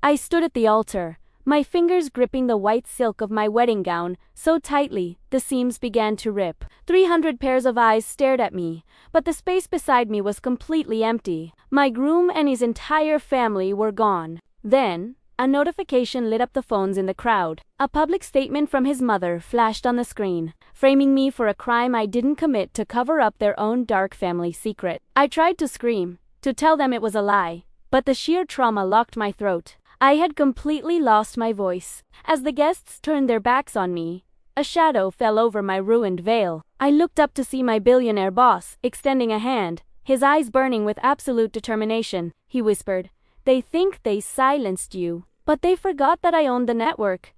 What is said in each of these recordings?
I stood at the altar, my fingers gripping the white silk of my wedding gown so tightly the seams began to rip. 300 pairs of eyes stared at me, but the space beside me was completely empty. My groom and his entire family were gone. Then, a notification lit up the phones in the crowd. A public statement from his mother flashed on the screen, framing me for a crime I didn't commit to cover up their own dark family secret. I tried to scream, to tell them it was a lie, but the sheer trauma locked my throat. I had completely lost my voice. As the guests turned their backs on me, a shadow fell over my ruined veil. I looked up to see my billionaire boss, extending a hand, his eyes burning with absolute determination. He whispered, "They think they silenced you, but they forgot that I owned the network."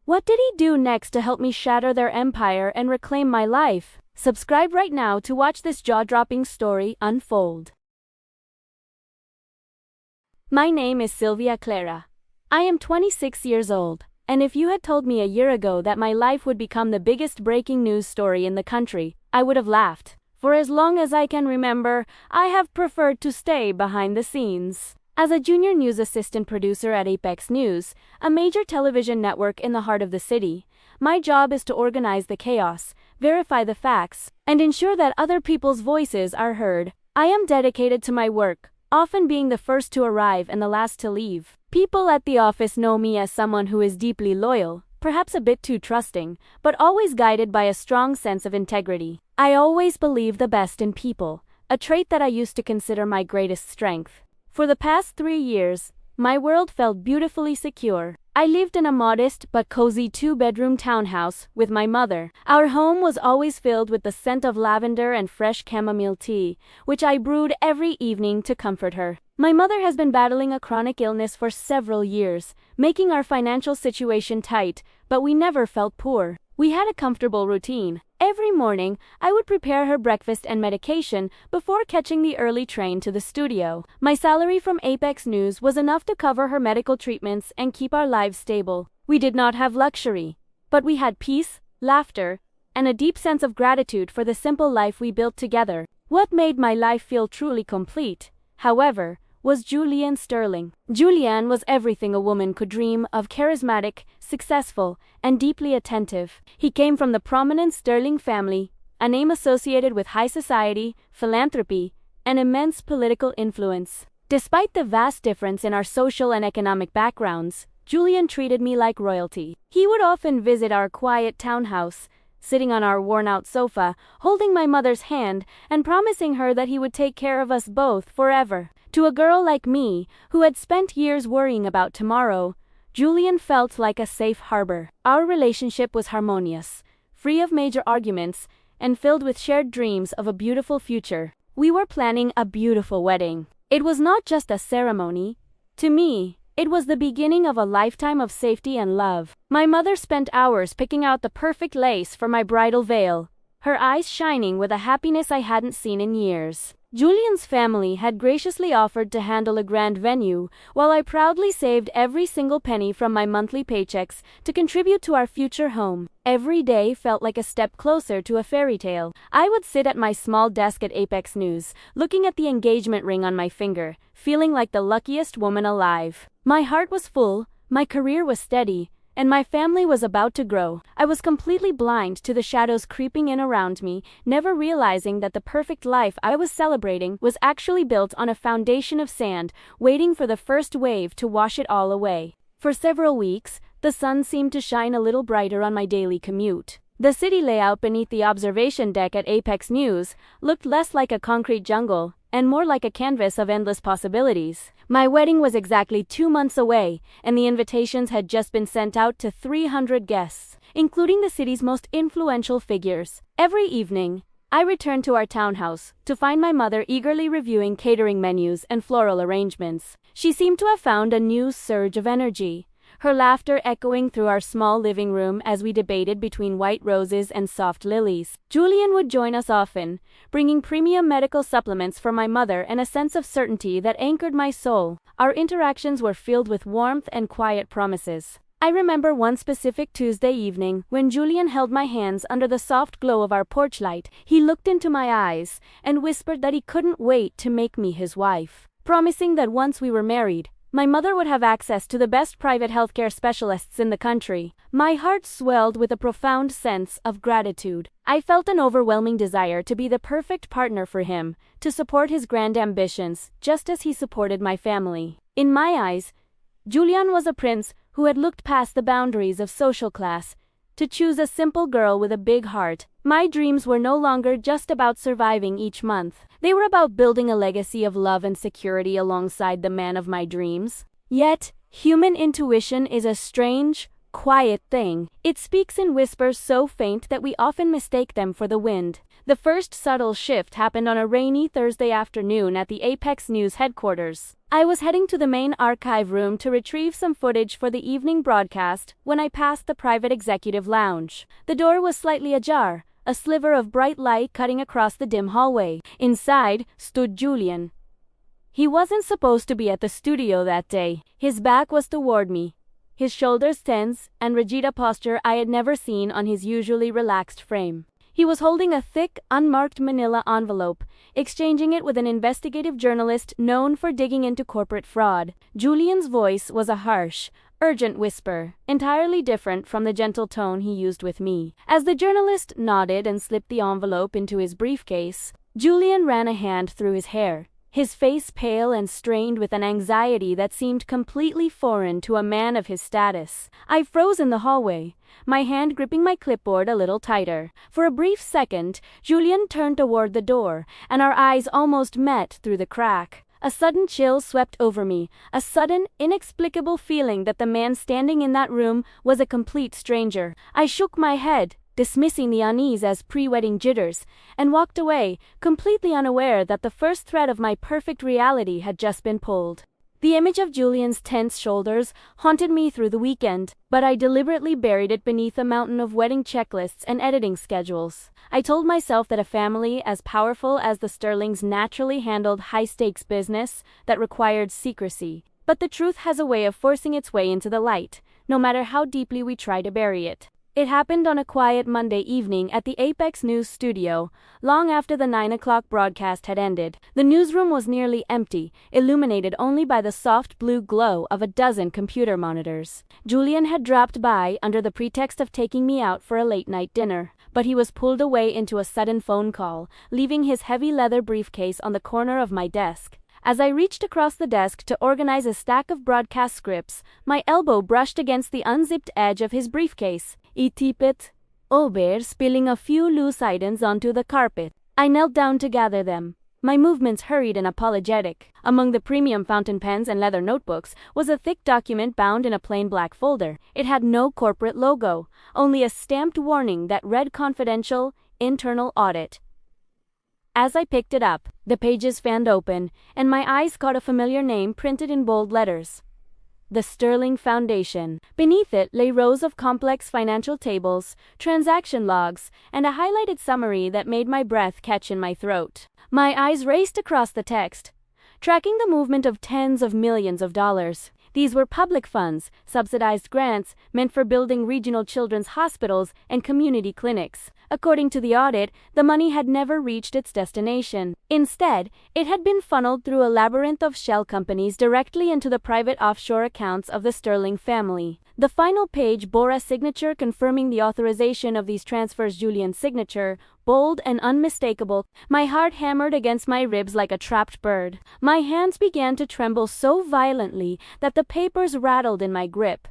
What did he do next to help me shatter their empire and reclaim my life? Subscribe right now to watch this jaw-dropping story unfold. My name is Sylvia Clara. I am 26 years old, and if you had told me a year ago that my life would become the biggest breaking news story in the country, I would have laughed. For as long as I can remember, I have preferred to stay behind the scenes. As a junior news assistant producer at Apex News, a major television network in the heart of the city, my job is to organize the chaos, verify the facts, and ensure that other people's voices are heard. I am dedicated to my work, often being the first to arrive and the last to leave. People at the office know me as someone who is deeply loyal, perhaps a bit too trusting, but always guided by a strong sense of integrity. I always believe the best in people, a trait that I used to consider my greatest strength. For the past 3 years, my world felt beautifully secure. I lived in a modest but cozy 2-bedroom townhouse with my mother. Our home was always filled with the scent of lavender and fresh chamomile tea, which I brewed every evening to comfort her. My mother has been battling a chronic illness for several years, making our financial situation tight, but we never felt poor. We had a comfortable routine. Every morning, I would prepare her breakfast and medication before catching the early train to the studio. My salary from Apex News was enough to cover her medical treatments and keep our lives stable. We did not have luxury, but we had peace, laughter, and a deep sense of gratitude for the simple life we built together. What made my life feel truly complete, however, was Julian Sterling. Julian was everything a woman could dream of: charismatic, successful, and deeply attentive. He came from the prominent Sterling family, a name associated with high society, philanthropy, and immense political influence. Despite the vast difference in our social and economic backgrounds, Julian treated me like royalty. He would often visit our quiet townhouse, sitting on our worn-out sofa, holding my mother's hand and promising her that he would take care of us both forever. To a girl like me, who had spent years worrying about tomorrow, Julian felt like a safe harbor. Our relationship was harmonious, free of major arguments, and filled with shared dreams of a beautiful future. We were planning a beautiful wedding. It was not just a ceremony. To me, it was the beginning of a lifetime of safety and love. My mother spent hours picking out the perfect lace for my bridal veil, her eyes shining with a happiness I hadn't seen in years. Julian's family had graciously offered to handle a grand venue, while I proudly saved every single penny from my monthly paychecks to contribute to our future home. Every day felt like a step closer to a fairy tale. I would sit at my small desk at Apex News, looking at the engagement ring on my finger, feeling like the luckiest woman alive. My heart was full, my career was steady, and my family was about to grow. I was completely blind to the shadows creeping in around me, never realizing that the perfect life I was celebrating was actually built on a foundation of sand, waiting for the first wave to wash it all away. For several weeks, the sun seemed to shine a little brighter on my daily commute. The city layout beneath the observation deck at Apex News looked less like a concrete jungle and more like a canvas of endless possibilities. My wedding was exactly 2 months away, and the invitations had just been sent out to 300 guests, including the city's most influential figures. Every evening, I returned to our townhouse to find my mother eagerly reviewing catering menus and floral arrangements. She seemed to have found a new surge of energy, her laughter echoing through our small living room as we debated between white roses and soft lilies. Julian would join us often, bringing premium medical supplements for my mother and a sense of certainty that anchored my soul. Our interactions were filled with warmth and quiet promises. I remember one specific Tuesday evening when Julian held my hands under the soft glow of our porch light. He looked into my eyes and whispered that he couldn't wait to make me his wife, promising that once we were married, my mother would have access to the best private healthcare specialists in the country. My heart swelled with a profound sense of gratitude. I felt an overwhelming desire to be the perfect partner for him, to support his grand ambitions, just as he supported my family. In my eyes, Julian was a prince who had looked past the boundaries of social class to choose a simple girl with a big heart. My dreams were no longer just about surviving each month. They were about building a legacy of love and security alongside the man of my dreams. Yet, human intuition is a strange, quiet thing. It speaks in whispers so faint that we often mistake them for the wind. The first subtle shift happened on a rainy Thursday afternoon at the Apex News headquarters. I was heading to the main archive room to retrieve some footage for the evening broadcast when I passed the private executive lounge. The door was slightly ajar, a sliver of bright light cutting across the dim hallway. Inside stood Julian. He wasn't supposed to be at the studio that day. His back was toward me, his shoulders tense and rigid, a posture I had never seen on his usually relaxed frame. He was holding a thick, unmarked manila envelope, exchanging it with an investigative journalist known for digging into corporate fraud. Julian's voice was a harsh, urgent whisper, entirely different from the gentle tone he used with me. As the journalist nodded and slipped the envelope into his briefcase, Julian ran a hand through his hair, his face pale and strained with an anxiety that seemed completely foreign to a man of his status. I froze in the hallway, my hand gripping my clipboard a little tighter. For a brief second, Julian turned toward the door, and our eyes almost met through the crack. A sudden chill swept over me, a sudden, inexplicable feeling that the man standing in that room was a complete stranger. I shook my head, dismissing the unease as pre-wedding jitters, and walked away, completely unaware that the first thread of my perfect reality had just been pulled. The image of Julian's tense shoulders haunted me through the weekend, but I deliberately buried it beneath a mountain of wedding checklists and editing schedules. I told myself that a family as powerful as the Sterlings naturally handled high-stakes business that required secrecy, but the truth has a way of forcing its way into the light, no matter how deeply we try to bury it. It happened on a quiet Monday evening at the Apex News studio, long after the 9 o'clock broadcast had ended. The newsroom was nearly empty, illuminated only by the soft blue glow of a dozen computer monitors. Julian had dropped by under the pretext of taking me out for a late-night dinner, but he was pulled away into a sudden phone call, leaving his heavy leather briefcase on the corner of my desk. As I reached across the desk to organize a stack of broadcast scripts, my elbow brushed against the unzipped edge of his briefcase. It over, spilling a few loose items onto the carpet. I knelt down to gather them, my movements hurried and apologetic. Among the premium fountain pens and leather notebooks was a thick document bound in a plain black folder. It had no corporate logo, only a stamped warning that read confidential, internal audit. As I picked it up, the pages fanned open, and my eyes caught a familiar name printed in bold letters. The Sterling Foundation. Beneath it lay rows of complex financial tables, transaction logs, and a highlighted summary that made my breath catch in my throat. My eyes raced across the text, tracking the movement of tens of millions of dollars. These were public funds, subsidized grants meant for building regional children's hospitals and community clinics. According to the audit, the money had never reached its destination. Instead, it had been funneled through a labyrinth of shell companies directly into the private offshore accounts of the Sterling family. The final page bore a signature confirming the authorization of these transfers. Julian's signature, bold and unmistakable. My heart hammered against my ribs like a trapped bird. My hands began to tremble so violently that the papers rattled in my grip.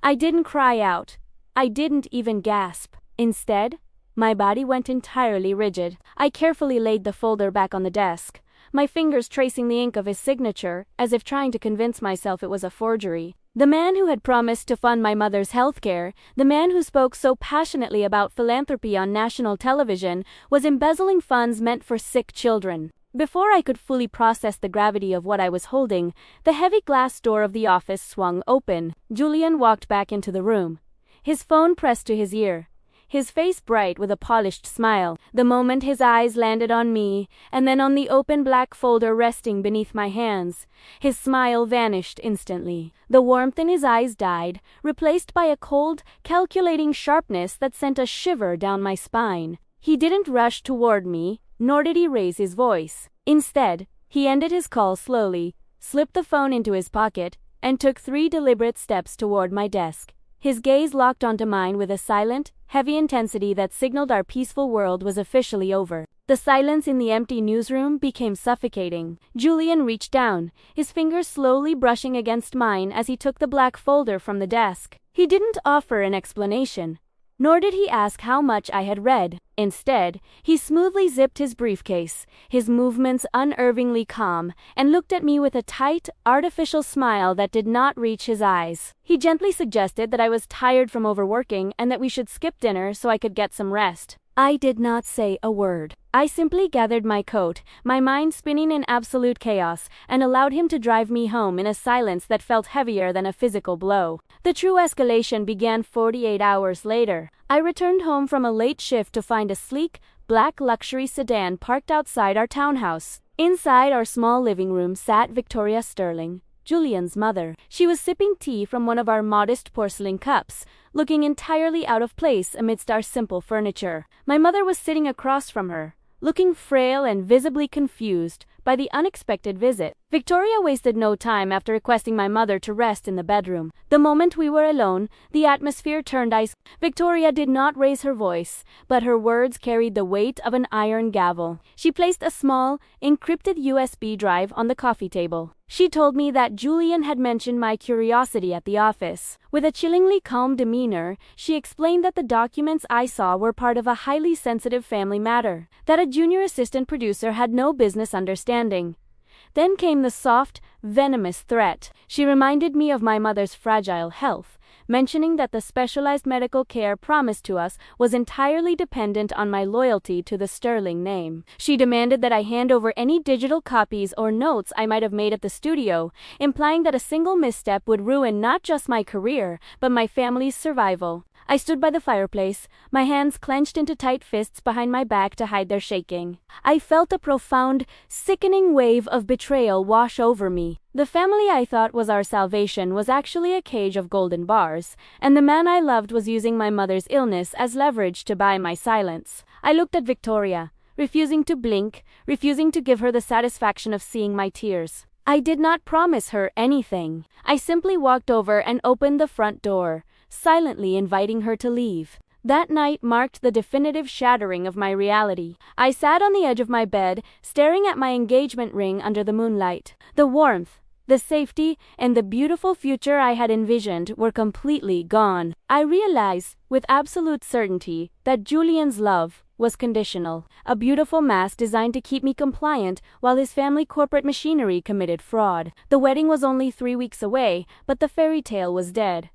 I didn't cry out. I didn't even gasp. Instead, my body went entirely rigid. I carefully laid the folder back on the desk, my fingers tracing the ink of his signature, as if trying to convince myself it was a forgery. The man who had promised to fund my mother's health care, the man who spoke so passionately about philanthropy on national television, was embezzling funds meant for sick children. Before I could fully process the gravity of what I was holding, the heavy glass door of the office swung open. Julian walked back into the room, his phone pressed to his ear, his face bright with a polished smile. The moment his eyes landed on me, and then on the open black folder resting beneath my hands, his smile vanished instantly. The warmth in his eyes died, replaced by a cold, calculating sharpness that sent a shiver down my spine. He didn't rush toward me, nor did he raise his voice. Instead, he ended his call slowly, slipped the phone into his pocket, and took 3 deliberate steps toward my desk. His gaze locked onto mine with a silent, heavy intensity that signaled our peaceful world was officially over. The silence in the empty newsroom became suffocating. Julian reached down, his fingers slowly brushing against mine as he took the black folder from the desk. He didn't offer an explanation, nor did he ask how much I had read. Instead, he smoothly zipped his briefcase, his movements unnervingly calm, and looked at me with a tight, artificial smile that did not reach his eyes. He gently suggested that I was tired from overworking and that we should skip dinner so I could get some rest. I did not say a word. I simply gathered my coat, my mind spinning in absolute chaos, and allowed him to drive me home in a silence that felt heavier than a physical blow. The true escalation began 48 hours later. I returned home from a late shift to find a sleek, black luxury sedan parked outside our townhouse. Inside our small living room sat Victoria Sterling, Julian's mother. She was sipping tea from one of our modest porcelain cups, looking entirely out of place amidst our simple furniture. My mother was sitting across from her, looking frail and visibly confused by the unexpected visit. Victoria wasted no time after requesting my mother to rest in the bedroom. The moment we were alone, the atmosphere turned ice. Victoria did not raise her voice, but her words carried the weight of an iron gavel. She placed a small, encrypted USB drive on the coffee table. She told me that Julian had mentioned my curiosity at the office. With a chillingly calm demeanor, she explained that the documents I saw were part of a highly sensitive family matter, that a junior assistant producer had no business understanding. Then came the soft, venomous threat. She reminded me of my mother's fragile health, mentioning that the specialized medical care promised to us was entirely dependent on my loyalty to the Sterling name. She demanded that I hand over any digital copies or notes I might have made at the studio, implying that a single misstep would ruin not just my career, but my family's survival. I stood by the fireplace, my hands clenched into tight fists behind my back to hide their shaking. I felt a profound, sickening wave of betrayal wash over me. The family I thought was our salvation was actually a cage of golden bars, and the man I loved was using my mother's illness as leverage to buy my silence. I looked at Victoria, refusing to blink, refusing to give her the satisfaction of seeing my tears. I did not promise her anything. I simply walked over and opened the front door, silently inviting her to leave. That night marked the definitive shattering of my reality. I sat on the edge of my bed, staring at my engagement ring under the moonlight. The warmth, the safety, and the beautiful future I had envisioned were completely gone. I realized, with absolute certainty, that Julian's love was conditional, a beautiful mask designed to keep me compliant while his family corporate machinery committed fraud. The wedding was only 3 weeks away, but the fairy tale was dead.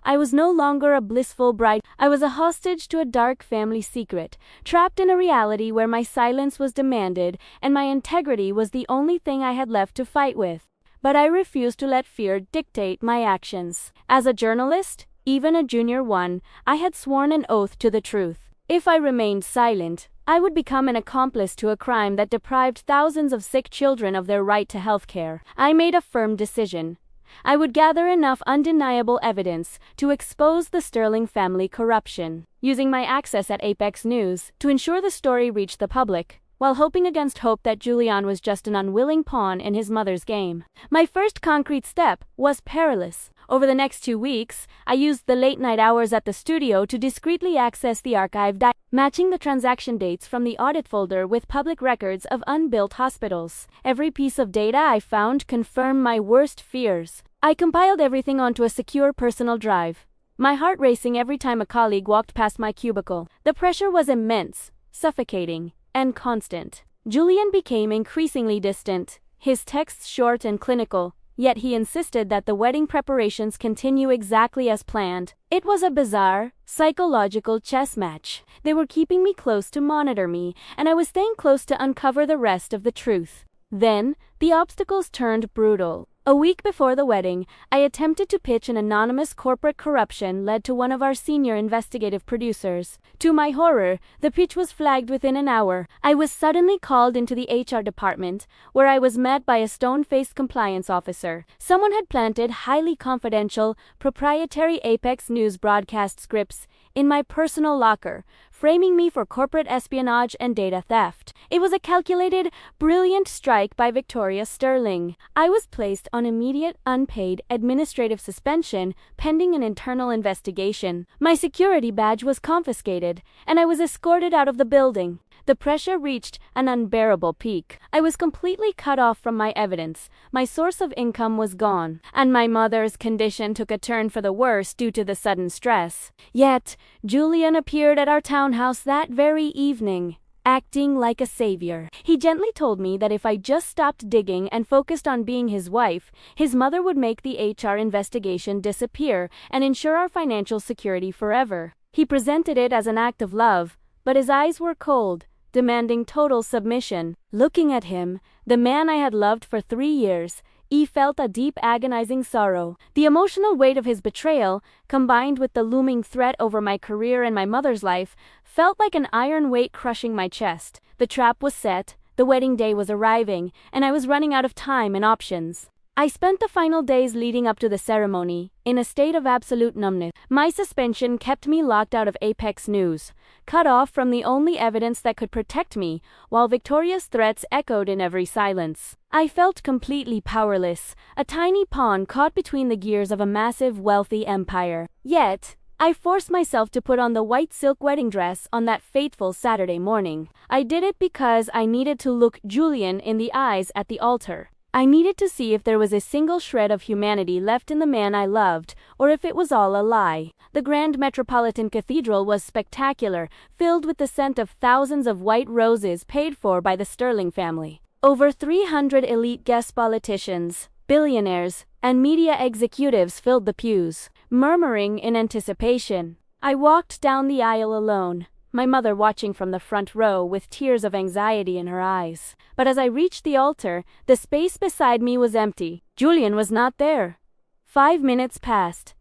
I was no longer a blissful bride. I was a hostage to a dark family secret, trapped in a reality where my silence was demanded and my integrity was the only thing I had left to fight with. But I refused to let fear dictate my actions. As a journalist, even a junior one, I had sworn an oath to the truth. If I remained silent, I would become an accomplice to a crime that deprived thousands of sick children of their right to health care. I made a firm decision. I would gather enough undeniable evidence to expose the Sterling family corruption, using my access at Apex News to ensure the story reached the public, while hoping against hope that Julian was just an unwilling pawn in his mother's game. My first concrete step was perilous. Over the next 2 weeks, I used the late-night hours at the studio to discreetly access the archive, matching the transaction dates from the audit folder with public records of unbuilt hospitals. Every piece of data I found confirmed my worst fears. I compiled everything onto a secure personal drive, my heart racing every time a colleague walked past my cubicle. The pressure was immense, suffocating, and constant. Julian became increasingly distant, his texts short and clinical, yet he insisted that the wedding preparations continue exactly as planned. It was a bizarre, psychological chess match. They were keeping me close to monitor me, and I was staying close to uncover the rest of the truth. Then, the obstacles turned brutal. A week before the wedding, I attempted to pitch an anonymous corporate corruption led to one of our senior investigative producers. To my horror, the pitch was flagged within an hour. I was suddenly called into the HR department, where I was met by a stone-faced compliance officer. Someone had planted highly confidential, proprietary Apex News broadcast scripts in my personal locker, framing me for corporate espionage and data theft. It was a calculated, brilliant strike by Victoria Sterling. I was placed on immediate, unpaid, administrative suspension pending an internal investigation. My security badge was confiscated, and I was escorted out of the building. The pressure reached an unbearable peak. I was completely cut off from my evidence, my source of income was gone, and my mother's condition took a turn for the worse due to the sudden stress. Yet, Julian appeared at our townhouse that very evening, acting like a savior. He gently told me that if I just stopped digging and focused on being his wife, his mother would make the HR investigation disappear and ensure our financial security forever. He presented it as an act of love, but his eyes were cold, demanding total submission. Looking at him, the man I had loved for 3 years, I felt a deep agonizing sorrow. The emotional weight of his betrayal, combined with the looming threat over my career and my mother's life, felt like an iron weight crushing my chest. The trap was set, the wedding day was arriving, and I was running out of time and options. I spent the final days leading up to the ceremony in a state of absolute numbness. My suspension kept me locked out of Apex News, cut off from the only evidence that could protect me, while Victoria's threats echoed in every silence. I felt completely powerless, a tiny pawn caught between the gears of a massive, wealthy empire. Yet, I forced myself to put on the white silk wedding dress on that fateful Saturday morning. I did it because I needed to look Julian in the eyes at the altar. I needed to see if there was a single shred of humanity left in the man I loved, or if it was all a lie. The grand metropolitan cathedral was spectacular, filled with the scent of thousands of white roses paid for by the Sterling family. Over 300 elite guest politicians, billionaires, and media executives filled the pews, murmuring in anticipation. I walked down the aisle alone, my mother watching from the front row with tears of anxiety in her eyes. But as I reached the altar, the space beside me was empty. Julian was not there. 5 minutes passed,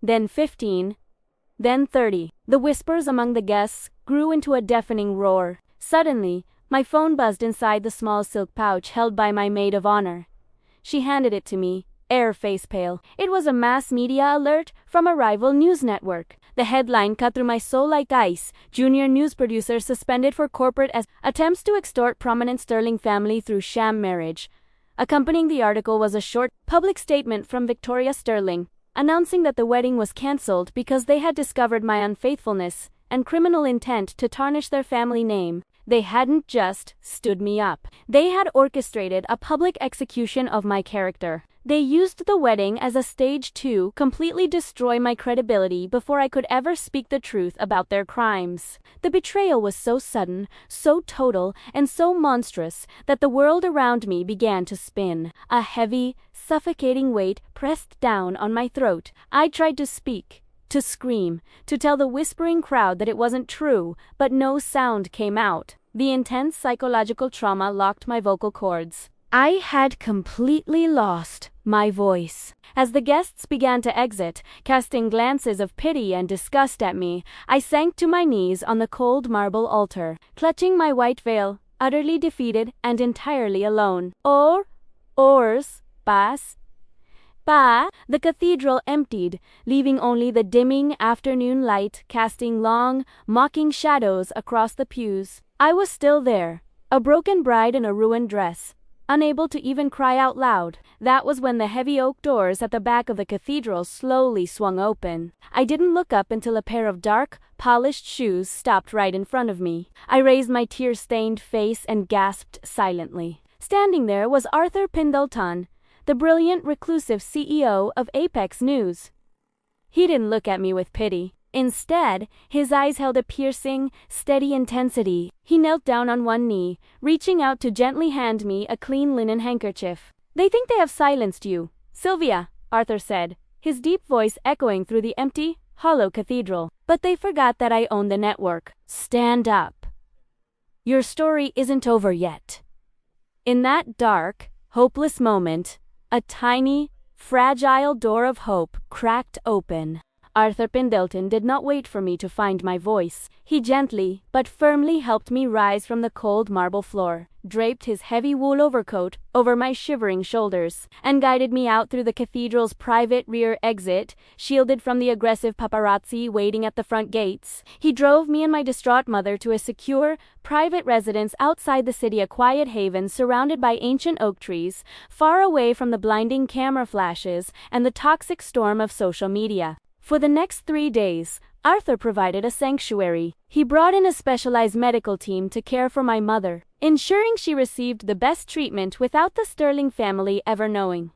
then 15, then 30. The whispers among the guests grew into a deafening roar. Suddenly, my phone buzzed inside the small silk pouch held by my maid of honor. She handed it to me, air face pale. It was a mass media alert from a rival news network. The headline cut through my soul like ice. Junior news producer suspended for corporate attempts to extort prominent Sterling family through sham marriage. Accompanying the article was a short, public statement from Victoria Sterling, announcing that the wedding was cancelled because they had discovered my unfaithfulness and criminal intent to tarnish their family name. They hadn't just stood me up. They had orchestrated a public execution of my character. They used the wedding as a stage to completely destroy my credibility before I could ever speak the truth about their crimes. The betrayal was so sudden, so total, and so monstrous that the world around me began to spin. A heavy, suffocating weight pressed down on my throat. I tried to speak, to scream, to tell the whispering crowd that it wasn't true, but no sound came out. The intense psychological trauma locked my vocal cords. I had completely lost my voice. As the guests began to exit, casting glances of pity and disgust at me, I sank to my knees on the cold marble altar, clutching my white veil, utterly defeated and entirely alone. Ors, pas. The cathedral emptied, leaving only the dimming afternoon light casting long, mocking shadows across the pews. I was still there, a broken bride in a ruined dress, unable to even cry out loud. That was when the heavy oak doors at the back of the cathedral slowly swung open. I didn't look up until a pair of dark, polished shoes stopped right in front of me. I raised my tear-stained face and gasped silently. Standing there was Arthur Pendleton, the brilliant, reclusive CEO of Apex News. He didn't look at me with pity. Instead, his eyes held a piercing, steady intensity. He knelt down on one knee, reaching out to gently hand me a clean linen handkerchief. "They think they have silenced you, Sylvia," Arthur said, his deep voice echoing through the empty, hollow cathedral. "But they forgot that I own the network. Stand up. Your story isn't over yet." In that dark, hopeless moment, a tiny, fragile door of hope cracked open. Arthur Pendleton did not wait for me to find my voice. He gently, but firmly helped me rise from the cold marble floor, draped his heavy wool overcoat over my shivering shoulders, and guided me out through the cathedral's private rear exit, shielded from the aggressive paparazzi waiting at the front gates. He drove me and my distraught mother to a secure, private residence outside the city, a quiet haven surrounded by ancient oak trees, far away from the blinding camera flashes and the toxic storm of social media. For the next 3 days, Arthur provided a sanctuary. He brought in a specialized medical team to care for my mother, ensuring she received the best treatment without the Sterling family ever knowing.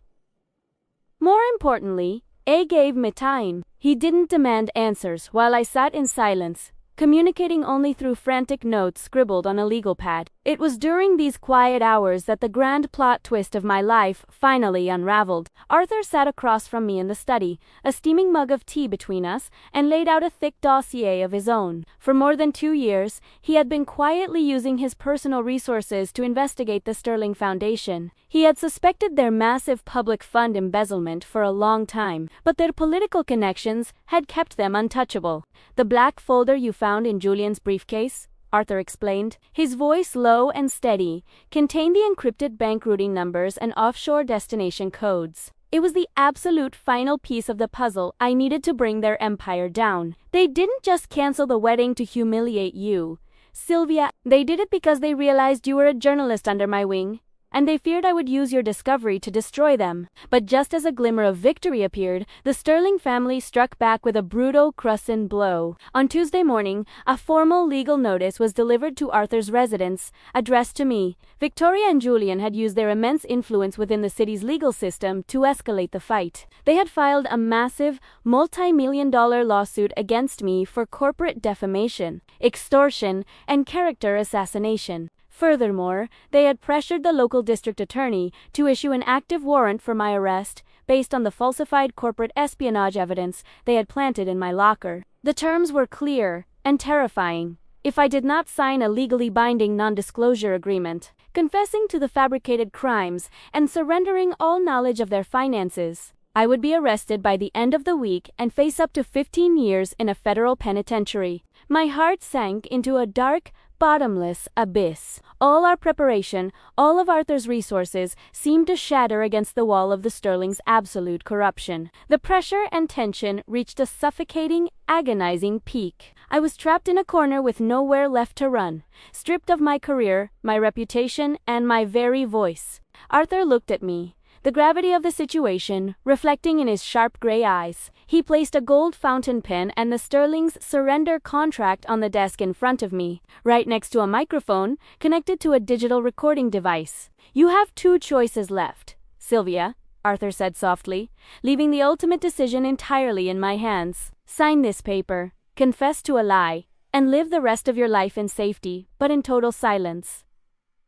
More importantly, A gave me time. He didn't demand answers while I sat in silence, communicating only through frantic notes scribbled on a legal pad. It was during these quiet hours that the grand plot twist of my life finally unraveled. Arthur sat across from me in the study, a steaming mug of tea between us, and laid out a thick dossier of his own. For more than 2 years, he had been quietly using his personal resources to investigate the Sterling Foundation. He had suspected their massive public fund embezzlement for a long time, but their political connections had kept them untouchable. "The black folder you found in Julian's briefcase," Arthur explained, his voice low and steady, contained the encrypted bank routing numbers and offshore destination codes. It was the absolute final piece of the puzzle I needed to bring their empire down. They didn't just cancel the wedding to humiliate you, Sylvia. They did it because they realized you were a journalist under my wing, and they feared I would use your discovery to destroy them. But just as a glimmer of victory appeared, the Sterling family struck back with a brutal crescent blow. On Tuesday morning, a formal legal notice was delivered to Arthur's residence, addressed to me. Victoria and Julian had used their immense influence within the city's legal system to escalate the fight. They had filed a massive, multi-million-dollar lawsuit against me for corporate defamation, extortion, and character assassination. Furthermore, they had pressured the local district attorney to issue an active warrant for my arrest based on the falsified corporate espionage evidence they had planted in my locker. The terms were clear and terrifying. If I did not sign a legally binding non-disclosure agreement, confessing to the fabricated crimes and surrendering all knowledge of their finances, I would be arrested by the end of the week and face up to 15 years in a federal penitentiary. My heart sank into a dark, bottomless abyss. All our preparation, all of Arthur's resources, seemed to shatter against the wall of the Sterling's absolute corruption. The pressure and tension reached a suffocating, agonizing peak. I was trapped in a corner with nowhere left to run, stripped of my career, my reputation, and my very voice. Arthur looked at me, the gravity of the situation reflecting in his sharp gray eyes. He placed a gold fountain pen and the Sterling's surrender contract on the desk in front of me, right next to a microphone connected to a digital recording device. "You have 2 choices left, Sylvia," Arthur said softly, leaving the ultimate decision entirely in my hands. "Sign this paper, confess to a lie, and live the rest of your life in safety, but in total silence.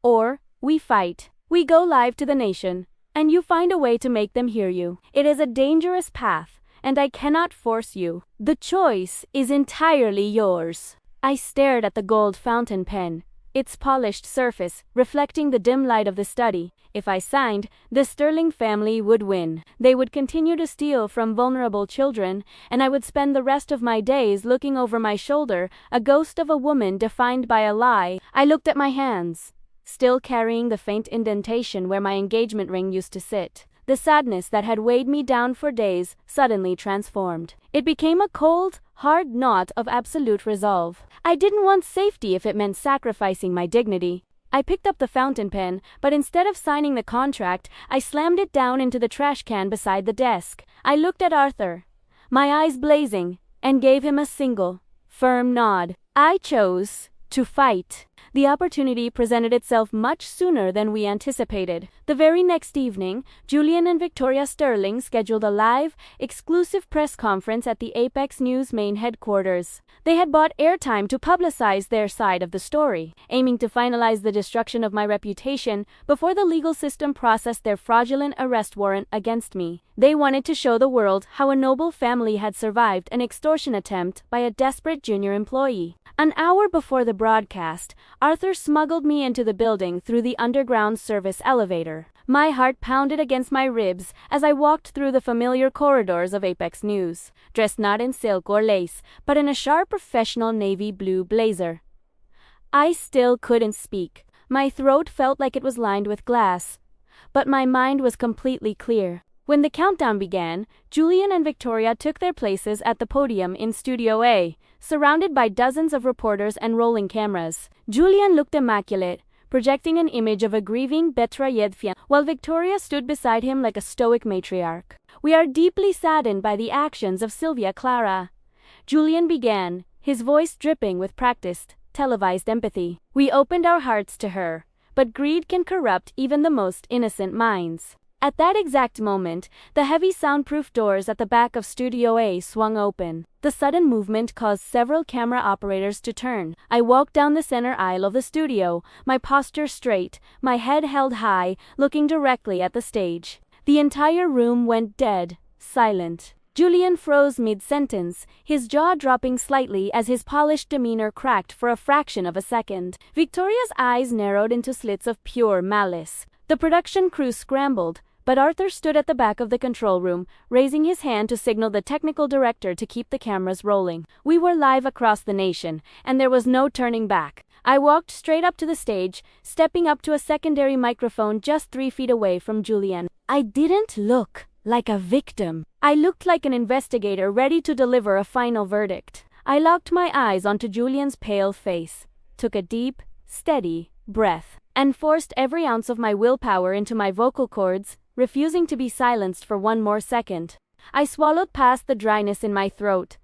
Or, we fight. We go live to the nation, and you find a way to make them hear you. It is a dangerous path, and I cannot force you. The choice is entirely yours." I stared at the gold fountain pen, its polished surface reflecting the dim light of the study. If I signed, the Sterling family would win. They would continue to steal from vulnerable children, and I would spend the rest of my days looking over my shoulder, a ghost of a woman defined by a lie. I looked at my hands, still carrying the faint indentation where my engagement ring used to sit. The sadness that had weighed me down for days suddenly transformed. It became a cold, hard knot of absolute resolve. I didn't want safety if it meant sacrificing my dignity. I picked up the fountain pen, but instead of signing the contract, I slammed it down into the trash can beside the desk. I looked at Arthur, my eyes blazing, and gave him a single, firm nod. I chose to fight. The opportunity presented itself much sooner than we anticipated. The very next evening, Julian and Victoria Sterling scheduled a live, exclusive press conference at the Apex News main headquarters. They had bought airtime to publicize their side of the story, aiming to finalize the destruction of my reputation before the legal system processed their fraudulent arrest warrant against me. They wanted to show the world how a noble family had survived an extortion attempt by a desperate junior employee. An hour before the broadcast, Arthur smuggled me into the building through the underground service elevator. My heart pounded against my ribs as I walked through the familiar corridors of Apex News, dressed not in silk or lace, but in a sharp professional navy blue blazer. I still couldn't speak. My throat felt like it was lined with glass, but my mind was completely clear. When the countdown began, Julian and Victoria took their places at the podium in Studio A, surrounded by dozens of reporters and rolling cameras. Julian looked immaculate, projecting an image of a grieving betrayal, while Victoria stood beside him like a stoic matriarch. "We are deeply saddened by the actions of Sylvia Clara," Julian began, his voice dripping with practiced, televised empathy. "We opened our hearts to her, but greed can corrupt even the most innocent minds." At that exact moment, the heavy soundproof doors at the back of Studio A swung open. The sudden movement caused several camera operators to turn. I walked down the center aisle of the studio, my posture straight, my head held high, looking directly at the stage. The entire room went dead, silent. Julian froze mid-sentence, his jaw dropping slightly as his polished demeanor cracked for a fraction of a second. Victoria's eyes narrowed into slits of pure malice. The production crew scrambled, but Arthur stood at the back of the control room, raising his hand to signal the technical director to keep the cameras rolling. We were live across the nation, and there was no turning back. I walked straight up to the stage, stepping up to a secondary microphone just 3 feet away from Julian. I didn't look like a victim. I looked like an investigator ready to deliver a final verdict. I locked my eyes onto Julian's pale face, took a deep, steady breath, and forced every ounce of my willpower into my vocal cords, refusing to be silenced for one more second. I swallowed past the dryness in my throat,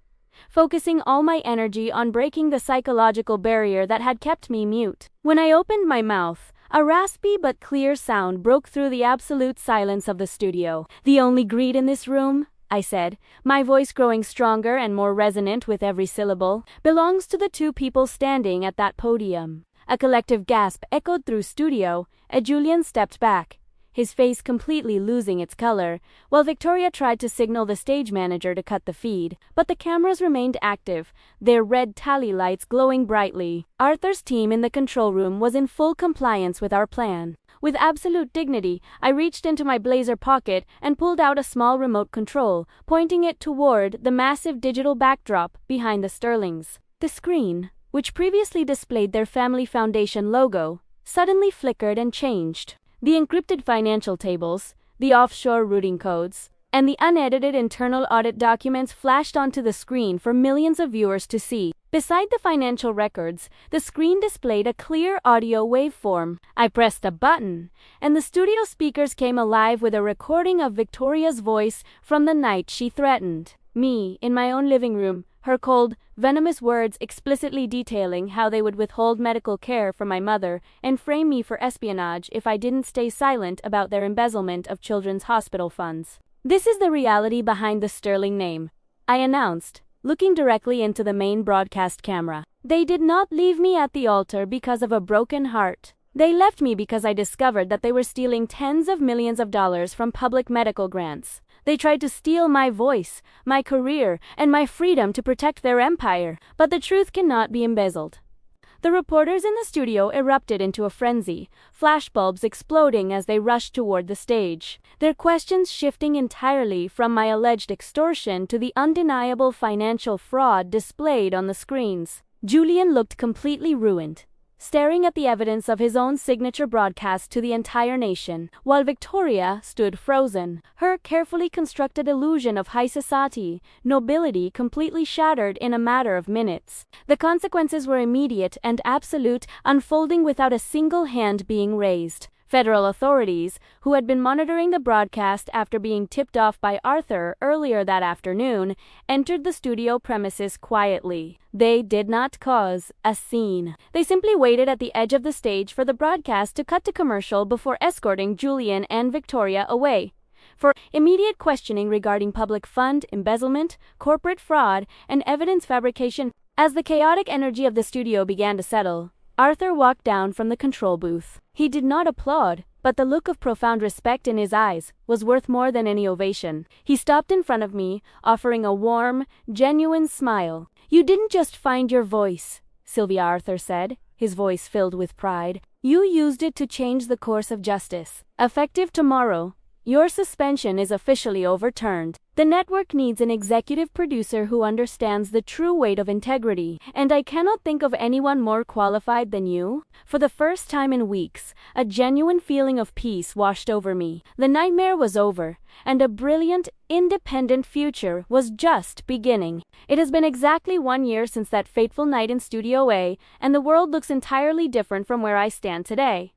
focusing all my energy on breaking the psychological barrier that had kept me mute. When I opened my mouth, a raspy but clear sound broke through the absolute silence of the studio. "The only greed in this room," I said, my voice growing stronger and more resonant with every syllable, "belongs to the two people standing at that podium." A collective gasp echoed through studio, and Julian stepped back, his face completely losing its color, while Victoria tried to signal the stage manager to cut the feed. But the cameras remained active, their red tally lights glowing brightly. Arthur's team in the control room was in full compliance with our plan. With absolute dignity, I reached into my blazer pocket and pulled out a small remote control, pointing it toward the massive digital backdrop behind the Sterlings. The screen, which previously displayed their Family Foundation logo, suddenly flickered and changed. The encrypted financial tables, the offshore routing codes, and the unedited internal audit documents flashed onto the screen for millions of viewers to see. Beside the financial records, the screen displayed a clear audio waveform. I pressed a button, and the studio speakers came alive with a recording of Victoria's voice from the night she threatened me in my own living room, her cold, venomous words explicitly detailing how they would withhold medical care from my mother and frame me for espionage if I didn't stay silent about their embezzlement of children's hospital funds. "This is the reality behind the Sterling name," I announced, looking directly into the main broadcast camera. "They did not leave me at the altar because of a broken heart. They left me because I discovered that they were stealing tens of millions of dollars from public medical grants. They tried to steal my voice, my career, and my freedom to protect their empire, but the truth cannot be embezzled." The reporters in the studio erupted into a frenzy, flashbulbs exploding as they rushed toward the stage, their questions shifting entirely from my alleged extortion to the undeniable financial fraud displayed on the screens. Julian looked completely ruined, staring at the evidence of his own signature broadcast to the entire nation, while Victoria stood frozen, her carefully constructed illusion of high society, nobility completely shattered in a matter of minutes. The consequences were immediate and absolute, unfolding without a single hand being raised. Federal authorities, who had been monitoring the broadcast after being tipped off by Arthur earlier that afternoon, entered the studio premises quietly. They did not cause a scene. They simply waited at the edge of the stage for the broadcast to cut to commercial before escorting Julian and Victoria away for immediate questioning regarding public fund embezzlement, corporate fraud, and evidence fabrication. As the chaotic energy of the studio began to settle, Arthur walked down from the control booth. He did not applaud, but the look of profound respect in his eyes was worth more than any ovation. He stopped in front of me, offering a warm, genuine smile. "You didn't just find your voice," Sylvia Arthur said. his voice filled with pride. You used it to change the course of justice. Effective tomorrow, your suspension is officially overturned. The network needs an executive producer who understands the true weight of integrity, and I cannot think of anyone more qualified than you. For the first time in weeks, a genuine feeling of peace washed over me. The nightmare was over, and a brilliant, independent future was just beginning. It has been exactly 1 year since that fateful night in Studio A, and the world looks entirely different from where I stand today.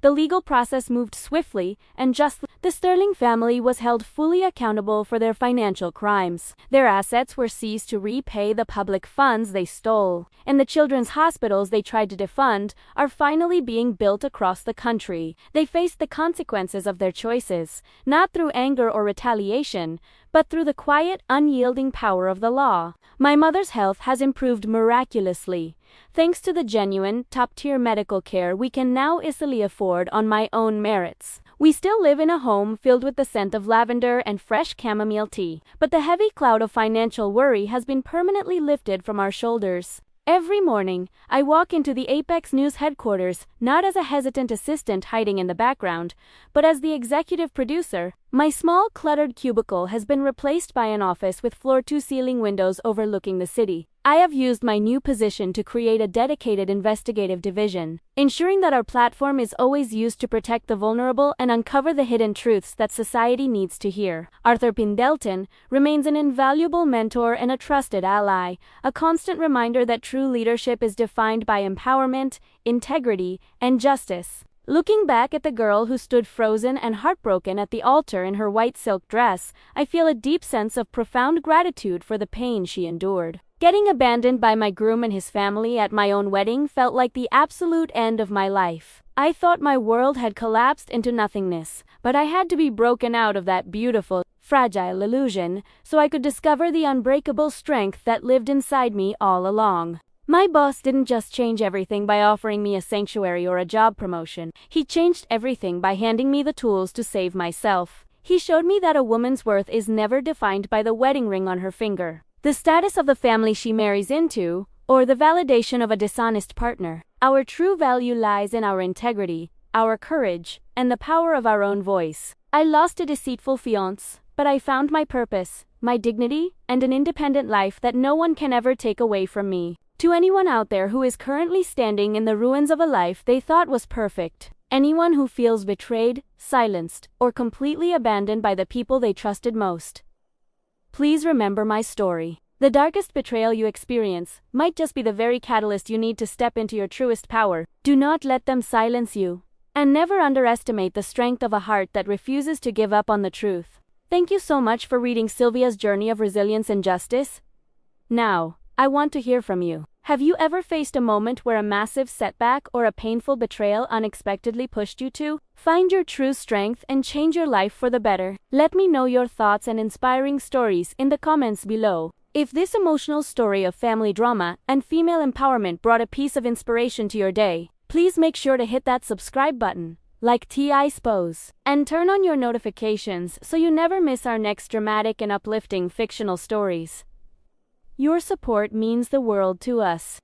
The legal process moved swiftly and justly. The Sterling family was held fully accountable for their financial crimes. Their assets were seized to repay the public funds they stole, and the children's hospitals they tried to defund are finally being built across the country. They faced the consequences of their choices, not through anger or retaliation, but through the quiet, unyielding power of the law. My mother's health has improved miraculously. Thanks to the genuine, top-tier medical care we can now easily afford on my own merits. We still live in a home filled with the scent of lavender and fresh chamomile tea, but the heavy cloud of financial worry has been permanently lifted from our shoulders. Every morning, I walk into the Apex News headquarters, not as a hesitant assistant hiding in the background, but as the executive producer. My small, cluttered cubicle has been replaced by an office with floor-to-ceiling windows overlooking the city. I have used my new position to create a dedicated investigative division, ensuring that our platform is always used to protect the vulnerable and uncover the hidden truths that society needs to hear. Arthur Pendleton remains an invaluable mentor and a trusted ally, a constant reminder that true leadership is defined by empowerment, integrity, and justice. Looking back at the girl who stood frozen and heartbroken at the altar in her white silk dress, I feel a deep sense of profound gratitude for the pain she endured. Getting abandoned by my groom and his family at my own wedding felt like the absolute end of my life. I thought my world had collapsed into nothingness, but I had to be broken out of that beautiful, fragile illusion so I could discover the unbreakable strength that lived inside me all along. My boss didn't just change everything by offering me a sanctuary or a job promotion. He changed everything by handing me the tools to save myself. He showed me that a woman's worth is never defined by the wedding ring on her finger, the status of the family she marries into, or the validation of a dishonest partner. Our true value lies in our integrity, our courage, and the power of our own voice. I lost a deceitful fiancé, but I found my purpose, my dignity, and an independent life that no one can ever take away from me. To anyone out there who is currently standing in the ruins of a life they thought was perfect, anyone who feels betrayed, silenced, or completely abandoned by the people they trusted most, please remember my story. The darkest betrayal you experience might just be the very catalyst you need to step into your truest power. Do not let them silence you. And never underestimate the strength of a heart that refuses to give up on the truth. Thank you so much for reading Sylvia's journey of resilience and justice. Now, I want to hear from you. Have you ever faced a moment where a massive setback or a painful betrayal unexpectedly pushed you to find your true strength and change your life for the better? Let me know your thoughts and inspiring stories in the comments below. If this emotional story of family drama and female empowerment brought a piece of inspiration to your day, please make sure to hit that subscribe button, like T.I. Spose, and turn on your notifications so you never miss our next dramatic and uplifting fictional stories. Your support means the world to us.